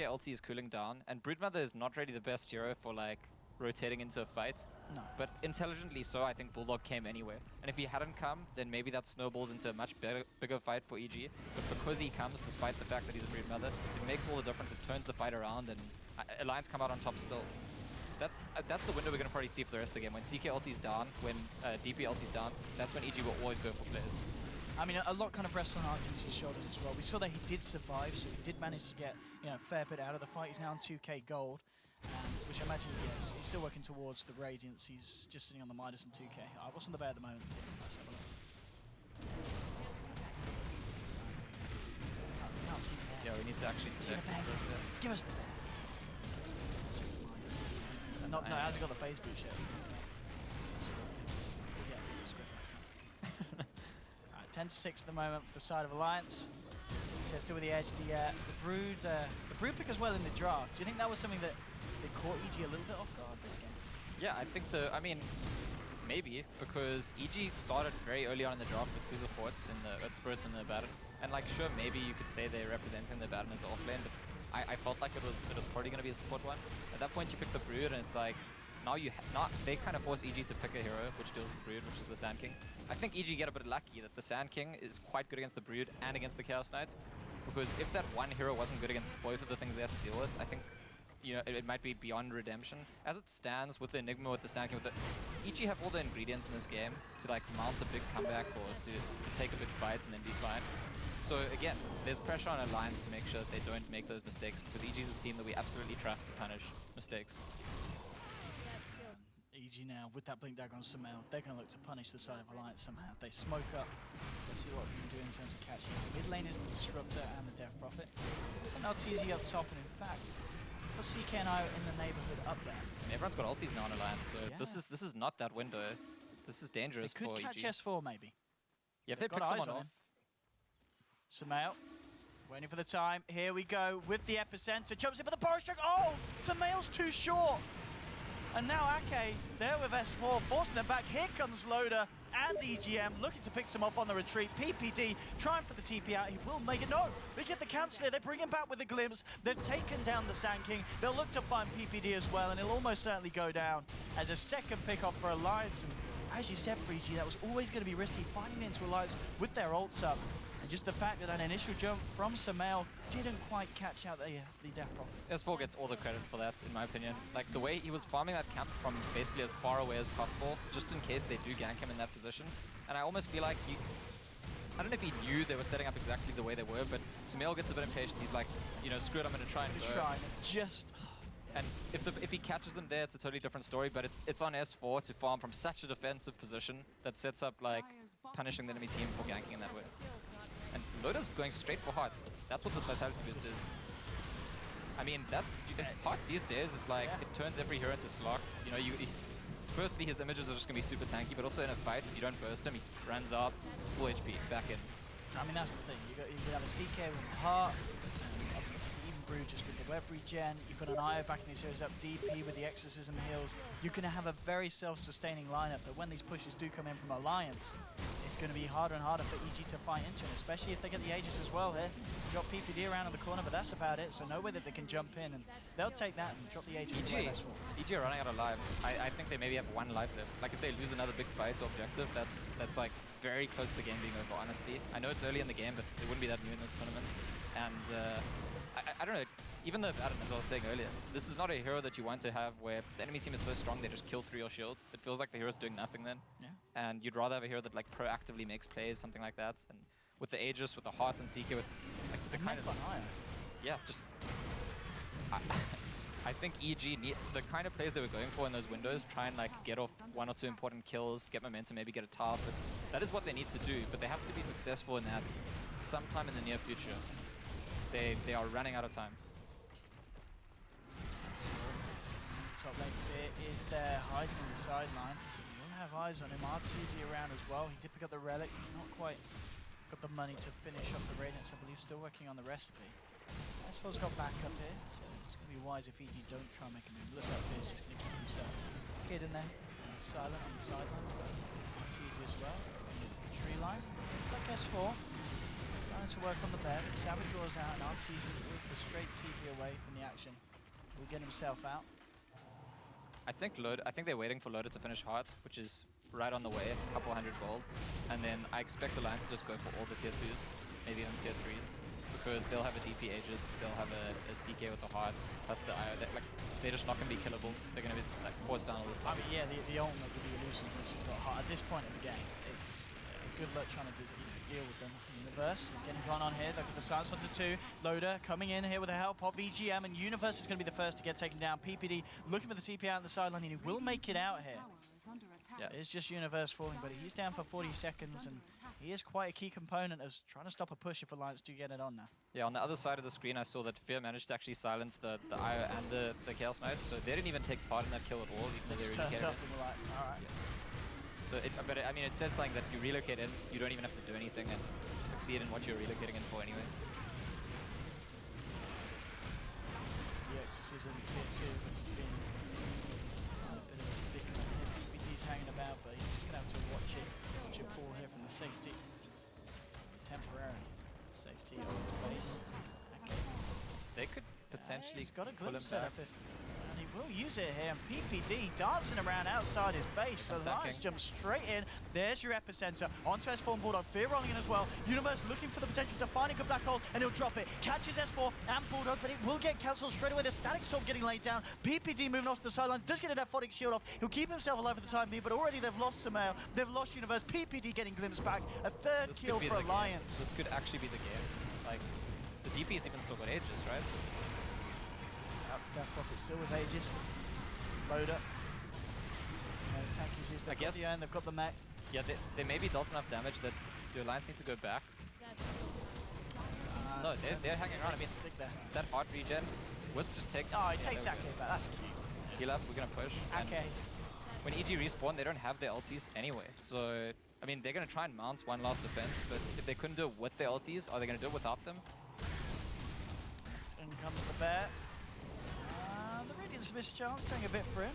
CK ulti is cooling down, and Broodmother is not really the best hero for like rotating into a fight. No. But intelligently so, I think Bulldog came anyway. And if he hadn't come, then maybe that snowballs into a much bigger fight for EG. But because he comes, despite the fact that he's a Broodmother, it makes all the difference. It turns the fight around, and Alliance come out on top still. That's the window we're going to probably see for the rest of the game. When CK ulti's down, when DP ulti's down, that's when EG will always go for players. I mean, a lot kind of rests on Arte's shoulders as well. We saw that he did survive, so he did manage to get a fair bit out of the fight. He's now on 2k gold, which I imagine he's still working towards the Radiance. He's just sitting on the minus and 2k. What's on the bay at the moment? Let's have a look. Can't see the bear. Yeah, we need to actually see the bear. Give us the bear. It's just the minus. No, it hasn't got the phase boost yet. We'll get the script next time. 10-6 at the moment for the side of Alliance. As he says, still with the edge. The Brood pick as well in the draft. Do you think that was something that caught EG a little bit off guard this game? Yeah, I think maybe, because EG started very early on in the draft with 2 supports in the Earth Spirits and the Baron. And like, sure, maybe you could say they're representing the Baron as the offlane, but I felt like it was probably going to be a support one. At that point, you pick the Brood, and it's like, now they kind of force EG to pick a hero which deals with the Brood, which is the Sand King. I think EG get a bit lucky that the Sand King is quite good against the Brood and against the Chaos Knight, because if that one hero wasn't good against both of the things they have to deal with, I think it might be beyond redemption. As it stands with the Enigma, with the Sand King, EG have all the ingredients in this game to like mount a big comeback or to take a big fight and then be fine. So again, there's pressure on Alliance to make sure that they don't make those mistakes, because EG is a team that we absolutely trust to punish mistakes. EG now, with that Blink Dagger on Sumail, they're going to look to punish the side of Alliance somehow. They smoke up. Let's see what we can do in terms of catching. Mid lane is the Disruptor and the Death Prophet. Somehow TZ up top, and in fact, for CK and I in the neighborhood up there. And everyone's got ultis now on Alliance, so yeah. This is not that window. This is dangerous for EG. They could catch S4 maybe. Yeah, if they pick someone off. Sumail, waiting for the time. Here we go with the epicenter. Jumps in for the power stroke. Oh, Sumail's too short. And now Ake, there with S4, forcing them back. Here comes Loader and EGM, looking to pick some off on the retreat. PPD trying for the TP out. He will make it. No, they get the cancel here. They bring him back with a glimpse. They've taken down the Sand King. They'll look to find PPD as well, and he'll almost certainly go down as a second pick off for Alliance. And as you said for EG, that was always going to be risky, finding into Alliance with their ults up. And just the fact that that initial jump from Sumail didn't quite catch out the Death Prophet. S4 gets all the credit for that, in my opinion. Like, the way he was farming that camp from basically as far away as possible, just in case they do gank him in that position. And I almost feel like I don't know if he knew they were setting up exactly the way they were, but Sumail gets a bit impatient. He's like, screw it, I'm going to try and go. And if he catches them there, it's a totally different story, but it's on S4 to farm from such a defensive position that sets up, like, punishing the enemy team for ganking in that way. And Lotus is going straight for hearts. That's what this Vitality Boost is. I mean, Heart these days is like, it turns every hero into Slog. Firstly, his images are just going to be super tanky, but also in a fight, if you don't burst him, he runs out, full HP, back in. I mean, that's the thing. You have a CK with Heart, and obviously just even Brood just with the web regen. You've got an IO backing these heroes up, DP with the Exorcism heals. You're going to have a very self-sustaining lineup that when these pushes do come in from Alliance, it's going to be harder and harder for EG to fight into, and especially if they get the Aegis as well here. You've got PPD around in the corner, but that's about it, so no way that they can jump in, and they'll take that and drop the Aegis away. EG are running out of lives. I think they maybe have 1 life left. Like, if they lose another big fight or objective, that's like very close to the game being over, honestly. I know it's early in the game, but it wouldn't be that new in those tournaments. And I don't know, even though, as I was saying earlier, this is not a hero that you want to have where the enemy team is so strong they just kill through your shields. It feels like the hero's doing nothing then. Yeah. And you'd rather have a hero that like proactively makes plays, something like that. And with the Aegis, with the Hearts and CK, with like the kind of... Yeah, just... I think EG need the kind of plays they were going for in those windows, try and like get off 1 or 2 important kills, get momentum, maybe get a tower. That is what they need to do, but they have to be successful in that sometime in the near future. They are running out of time. Top lane Fear is there, hiding in the sideline, so you will have eyes on him. RTZ around as well. He did pick up the relic. He's not quite got the money to finish off the Radiance, I believe, still working on the recipe. S4's got back up here, so it's going to be wise if EG don't try and make a move. Looks like Fear's just going to keep himself hidden there, and silent on the sidelines. RTZ as well, going into the tree line. Looks like S4 Trying to work on the bear. Savage draws out and Ante's with the straight TP away from the action. Will get himself out. I think they're waiting for Loader to finish Heart, which is right on the way, a couple 100 gold. And then I expect Alliance to just go for all the tier 2s, maybe even tier 3s. Because they'll have a DP Aegis, they'll have a CK with the Heart, plus the IO. They're just not going to be killable. They're going to be like forced down all this time. I mean, yeah, the ultimate with the illusions which has got Heart. At this point in the game, it's good luck trying to deal with them. Universe is getting run on here. Look at the silence onto 2. Loader coming in here with the help of EGM, and Universe is going to be the first to get taken down. PPD looking for the TP out on the sideline, and he will make it out here. Yeah, it's just Universe falling, but he's down for 40 seconds, and he is quite a key component of trying to stop a push if Alliance do get it on now. Yeah, on the other side of the screen, I saw that Fear managed to actually silence the IO and the Chaos Knights, so they didn't even take part in that kill at all, even though they really turned up and were like, all right. Yeah. So, I mean, it says something that you relocate in, you don't even have to do anything and succeed in what you're relocating in for anyway. The exorcism tier 2, but he's been a bit of a predicament here. BBT's hanging about, but he's just going to have to watch it fall here from the safety. Temporarily. Safety on his base. Okay. They could potentially he's got a pull him glimpse set back. up and he will use it here. And PPD dancing around outside his base. So Alliance jumps straight in. There's your epicenter. Onto S4 and Bulldog. Fear rolling in as well. Universe looking for the potential to find a good black hole, and he'll drop it. Catches S4 and Bulldog, but it will get cancelled straight away. The static storm getting laid down. PPD moving off to the sideline. Does get an Aphotic shield off. He'll keep himself alive for the time being, but already they've lost Samael. They've lost Universe. PPD getting glimpsed back. A third kill for Alliance. This could actually be the game. Like, the DP's even still got Aegis, right? Death Rocket still with Aegis. Loader. There's tankies. They've got the end, they've got the mech. Yeah, they may be dealt enough damage that the Alliance need to go back. No, they're hanging around. I mean, stick there. That heart regen, Wisp just takes... Oh, he takes Ake back. That's cute. Heal up, we're going to push. Ake. When EG respawn, they don't have their ultis anyway. So, I mean, they're going to try and mount one last defense, but if they couldn't do it with their ultis, are they going to do it without them? In comes the bear. The Radiance Mischance doing a bit for him.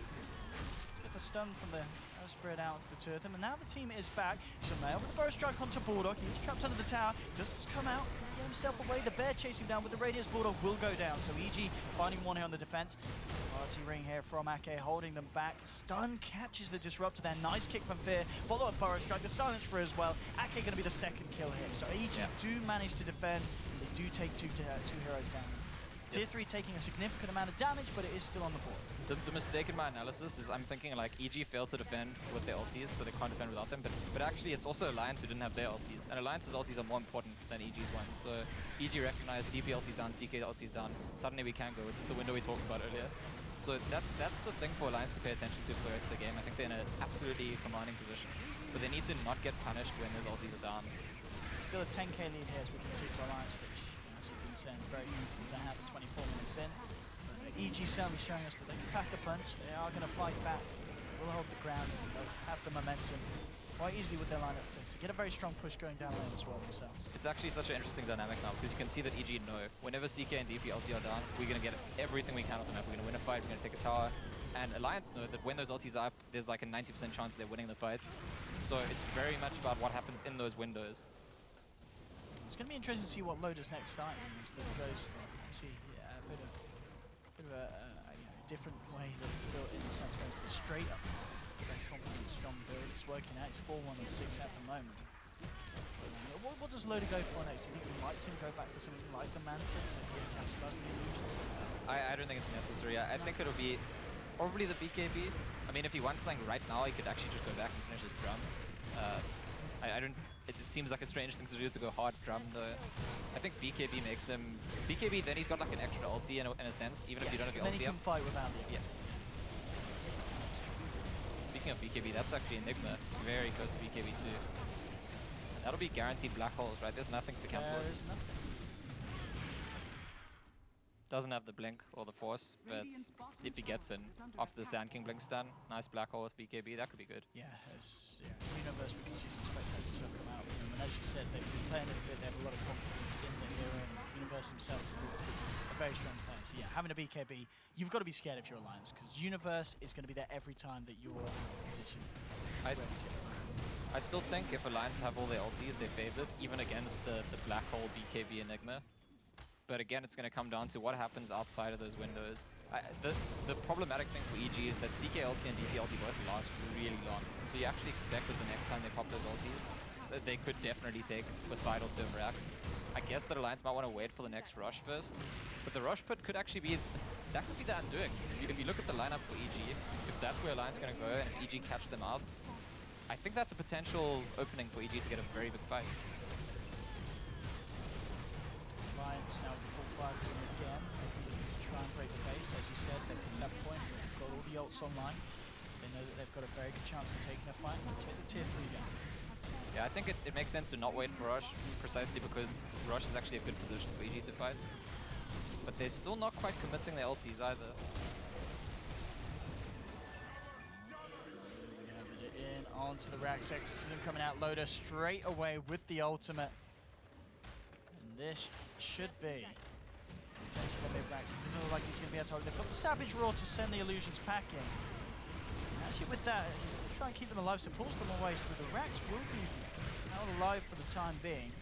Get the stun from the spread out to the two of them, and now the team is back. Samael with the burst strike onto Bulldog. He's trapped under the tower. Just come out, get himself away. The bear chasing down with the Radiance. Bulldog will go down. So EG finding one here on the defense. Party ring here from Ake, holding them back. Stun catches the disruptor there. Nice kick from Fear. Follow up burst strike. The silence for as well. Ake going to be the second kill here. So EG do manage to defend. They do take two heroes down. Tier 3 taking a significant amount of damage, but it is still on the board. The mistake in my analysis is I'm thinking like EG failed to defend with their ultis, so they can't defend without them, but actually it's also Alliance who didn't have their ultis, and Alliance's ultis are more important than EG's ones, so EG recognized DP ultis down, CK ultis down, suddenly we can go, it's the window we talked about earlier. So that's the thing for Alliance to pay attention to for the rest of the game. I think they're in an absolutely commanding position, but they need to not get punished when those ultis are down. Still a 10k lead here as we can see for Alliance, which as we've been saying, very easy to have at 24 minutes in. EG certainly showing us that they can pack a punch, they are going to fight back, they will hold the ground, they'll have the momentum quite easily with their lineup to get a very strong push going down lane as well themselves. It's actually such an interesting dynamic now because you can see that EG know whenever CK and DP ulti are down, we're going to get everything we can off the map. We're going to win a fight, we're going to take a tower, and Alliance know that when those ultis are up, there's like a 90% chance they're winning the fights. So it's very much about what happens in those windows. It's going to be interesting to see what Loader's next time as they goes for. Obviously, yeah, a bit of a different way that it's built in the sense going for the straight up. Very confident, strong build. It's working out. It's 4-1-6 at the moment. What does Loader go for next? Do you think we might see him go back for something like the Manta to capitalize the illusions? I don't think it's necessary. I think it'll be probably the BKB. I mean, if he wants something right now, he could actually just go back and finish his drum. I don't. It seems like a strange thing to do to go hard drum though. I think BKB makes him BKB. Then he's got like an extra ulti in a sense, even if you don't have the ulti. Then he can fight without the ulti. Yes. Speaking of BKB, that's actually Enigma, very close to BKB too. And that'll be guaranteed black holes, right? There's nothing to cancel. There's nothing. Doesn't have the blink or the force, but if he gets in after the Sand King blink stun, nice black hole with BKB, that could be good. Yeah, Universe, we can see some spectacular stuff come out from them, and as you said, they've been playing it a bit, they have a lot of confidence in their hero, and Universe himself is a very strong player. So yeah, having a BKB, you've got to be scared if you're Alliance, because Universe is going to be there every time that you're in position. I still think if Alliance have all their ultis, they're favored, even against the black hole BKB Enigma. But again, it's going to come down to what happens outside of those windows. The problematic thing for EG is that CK ulti and DP ulti both last really long. So you actually expect that the next time they pop those ultis, that they could definitely take a side ulti over Axe. I guess that Alliance might want to wait for the next rush first. But the rush pit could actually be, that could be the undoing. If you look at the lineup for EG, if that's where Alliance is going to go and if EG catch them out, I think that's a potential opening for EG to get a very big fight. Alliance now with the full fire again, looking to try and break the base. As you said, they've at that point got all the ults online. They know that they've got a very good chance of taking a fight and take the tier 3 down. Yeah, I think it makes sense to not wait for Rush, precisely because Rush is actually a good position for EG to fight. But they're still not quite committing their ultis either. In onto the Rax Exorcism coming out, Loader straight away with the ultimate. And this should be potentially the mid-Rax. It doesn't look like he's going to be able to target. They've got the Savage Roar to send the illusions packing. And actually with that, he's going to try and keep them alive, so pulls them away, so the Rax will be out alive for the time being.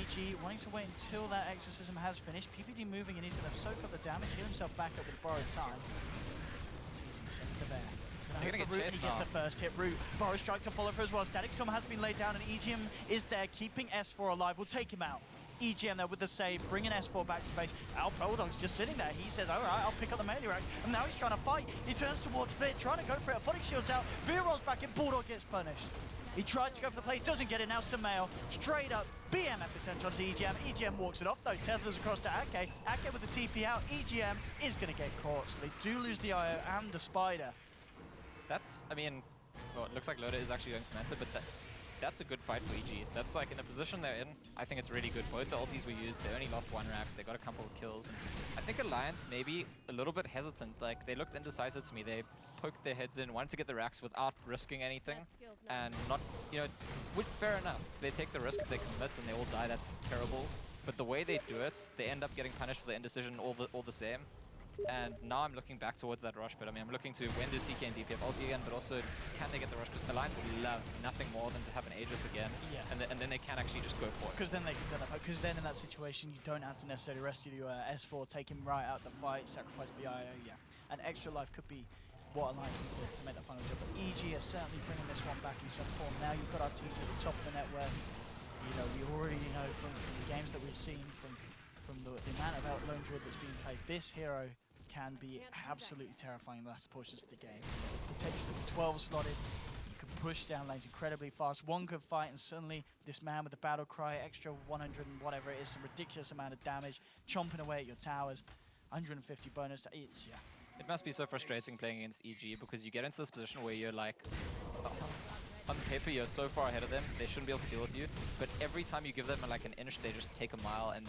EG wanting to wait until that Exorcism has finished. PPD moving and he's going to soak up the damage, heal himself back up with borrowed time. It's easy, send the bear. They're gonna get Root, chased he gets now. the first hit. Root, Borrow Strike to follow for as well. Static Storm has been laid down and EGM is there, keeping S4 alive. We'll take him out. EGM there with the save, bringing S4 back to base. Al Bulldog's just sitting there. He says, all right, I'll pick up the melee racks. And now he's trying to fight. He turns towards Veer, trying to go for it. Phonic shield's out. Veer rolls back and Bulldog gets punished. He tries to go for the play, doesn't get it. Now Samael straight up. BM epicenter onto EGM. EGM walks it off though. Tethers across to Ake. Ake with the TP out. EGM is going to get caught. So they do lose the IO and the Spider. That's, I mean, well, it looks like Loda is actually going for Manta, but that's a good fight for EG. That's like, in the position they're in, I think it's really good. Both the ultis were used, they only lost one Rax, they got a couple of kills. And I think Alliance maybe a little bit hesitant, like they looked indecisive to me. They poked their heads in, wanted to get the Rax without risking anything. And not, you know, fair enough. If they take the risk, if they commit and they all die, that's terrible. But the way they do it, they end up getting punished for the indecision all the same. And now I'm looking back towards that rush pit. I mean, I'm looking to when do CK and DPF ulti again, but also can they get the rush? Because Alliance would love nothing more than to have an Aegis again. Yeah. And then they can actually just go for it. Because then they can tell that. Because then in that situation, you don't have to necessarily rescue the S4, take him right out the fight, sacrifice the IO. Yeah. And extra life could be what Alliance need to make that final job. But EG is certainly bringing this one back in some form. Now you've got Artesia at the top of the network. You know, we already know from the games that we've seen, from the amount of Lone Druid that's being played, this hero can be absolutely terrifying in the last portions of the game. Potentially 12 slotted, you can push down lanes incredibly fast. One good fight and suddenly this man with the battle cry, extra 100 and whatever it is, some ridiculous amount of damage, chomping away at your towers, 150 bonus, it's, yeah. It must be so frustrating playing against EG because you get into this position where you're like, on paper you're so far ahead of them, they shouldn't be able to deal with you, but every time you give them like an inch, they just take a mile. And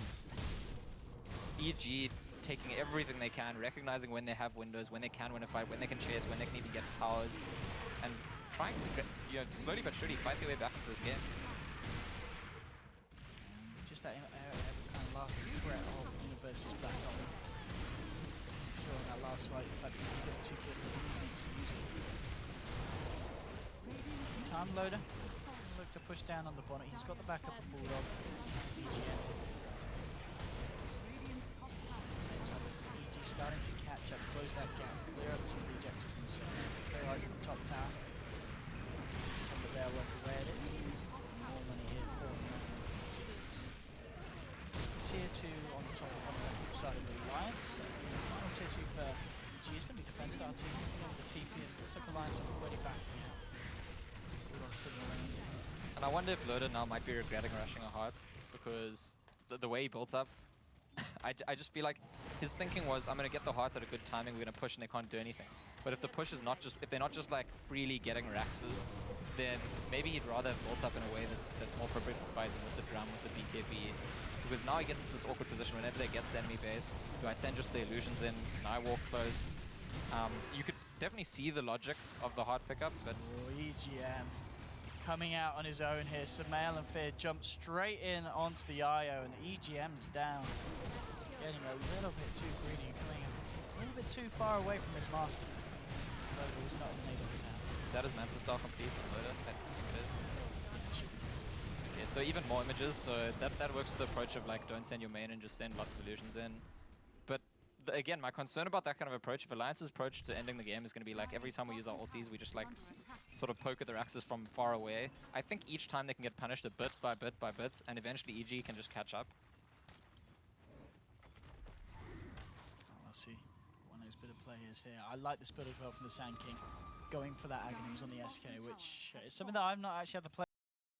EG taking everything they can, recognizing when they have windows, when they can win a fight, when they can chase, when they can even get towers, and trying to, you know, slowly but surely fight their way back into this game. Just that kind of last threat of Universe is back on. You saw in that last fight, the fact that you can get 2 kills, but you need to use it. Time Loader, look to push down on the bonnet. He's got the backup of Bulldog, DGN. Starting to catch up, close that gap, clear up some rejectors themselves. Very eyes at the top tower. It's just on the bear walk away at it. More money here for them. Just the tier 2 on the top on the left side of the Alliance. Final tier 2 for EG is going to be defended. Our team with the TP and looks like Alliance are already back. And I wonder if Loda now might be regretting rushing a heart because the way he built up, I just feel like his thinking was, I'm going to get the hearts at a good timing, we're going to push and they can't do anything. But if the push is not just, if they're not just like freely getting Raxes, then maybe he'd rather have built up in a way that's more appropriate for fighting with the drum, with the BKB. Because now he gets into this awkward position whenever they get to the enemy base. Do I send just the illusions in? Can I walk close? You could definitely see the logic of the heart pickup, but... Oh, EGM coming out on his own here. Samael and Fear jump straight in onto the IO and the EGM's down. Getting a little bit too greedy, coming a little bit too far away from this master. So he's not even able to tell. that is Mantis Star complete on Loader? I think it is. Okay, so even more images, so that works with the approach of like don't send your main and just send lots of illusions in. But again, my concern about that kind of approach, if Alliance's approach to ending the game is going to be like every time we use our ultis, we just like sort of poke at their axes from far away. I think each time they can get punished a bit by bit by bit, and eventually EG can just catch up. We'll see. One of those bit of players here. I like the split as well from the Sand King, going for that Aghanim's on the SK, which is something that I've not actually had the pleasure